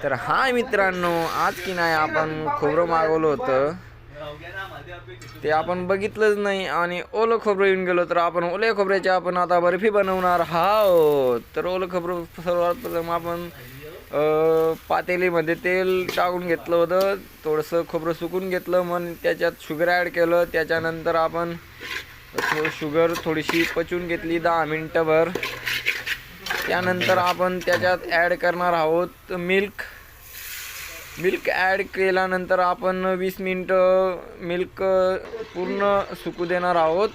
तर हाय मित्रांनो, आज की नाही आपण खोबरं मागवलं होतं ते आपण बघितलंच नाही आणि ओलं खोबरं येऊन गेलो. तर आपण ओल्या खोबऱ्याची आपण आता बर्फी बनवणार आहोत. तर ओलं खोबरं सर्वात प्रथम आपण पातेलीमध्ये तेल टाकून घेतलं होतं, थोडंसं खोबरं सुकून घेतलं, मग त्याच्यात शुगर ॲड केलं. त्याच्यानंतर आपण शुगर थोडीशी पचवून घेतली 10 मिनटंभर. त्यानंतर आपण त्याच्यात ॲड करणार आहोत मिल्क ॲड केल्यानंतर आपण 20 मिनटं मिल्क पूर्ण सुकू देणार आहोत.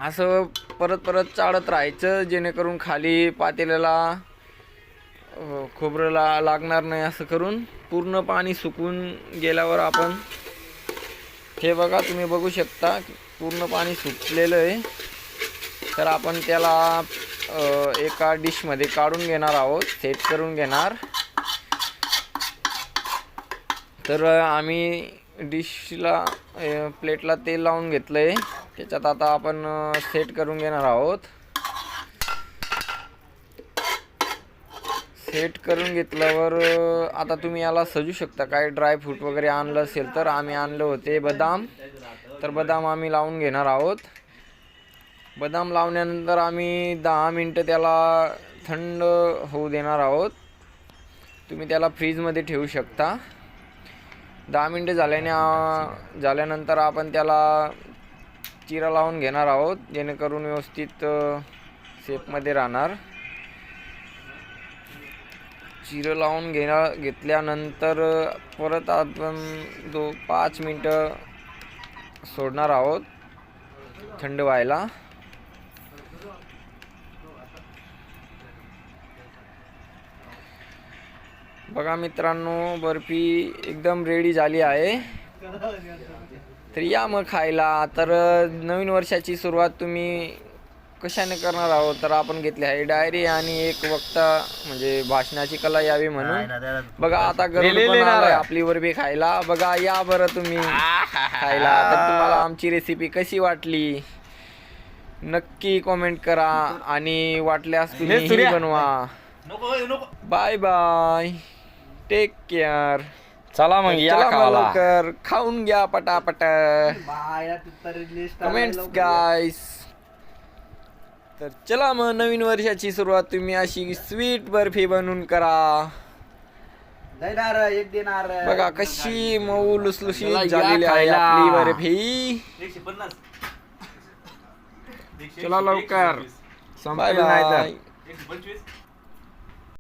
असं परत चाळत राहायचं, जेणेकरून खाली पातेल्याला खोबरंला लागणार नाही. असं करून पूर्ण पाणी सुकून गेल्यावर आपण हे बघा, तुम्ही बघू शकता पूर्ण पाणी सुकलेलं आहे. तर आपण त्याला एका डिशमध्ये काढून घेणार आहोत, सेट करून घेणार. तर आम्ही डिशला प्लेटला तेल लावून घेतलं आहे, त्याच्यात आता आपण सेट करून घेणार आहोत. सेट करून घेतल्यावर आता तुम्ही याला सजू शकता. काय ड्रायफ्रूट वगैरे आणलं असेल तर, आम्ही आणले होते बदाम. तर बदाम आम्ही लावून घेणार आहोत. बदाम लावल्यानंतर आम्ही 10 मिनटं त्याला थंड होऊ देणार आहोत. तुम्ही त्याला फ्रीजमध्ये ठेवू शकता. 10 मिनटं झाल्यानंतर आपण त्याला चिरा लावून घेणार आहोत, जेणेकरून व्यवस्थित शेपमध्ये राहणार. चिरं लावून घेतल्यानंतर परत आपण 5 मिनटं सोडणार आहोत थंड व्हायला. बघा मित्रांनो, बर्फी एकदम रेडी झाली आहे. तर या मग खायला. तर नवीन वर्षाची सुरुवात तुम्ही कशाने करणार आहोत, तर आपण घेतली आहे डायरी आणि एक वक्ता, म्हणजे भाषणाची कला यावी म्हणून. बघा आता गरुड पण आलाय आपली बर्फी खायला. बघा, या बरं तुम्ही खायला. तर तुम्हाला आमची रेसिपी कशी वाटली नक्की कमेंट करा आणि वाटल्यास तुम्ही बनवा. Bye bye, take care. चला मग या लवकर खाऊन घ्या पटापट. Comments guys. तर चला मग, नवीन वर्षाची सुरुवात तुम्ही अशी स्वीट बर्फी बनवून करा. बघा कशी मऊ लुसलुशीत झालेली आहे आपली बर्फी. चला लवकर, बाय बाय.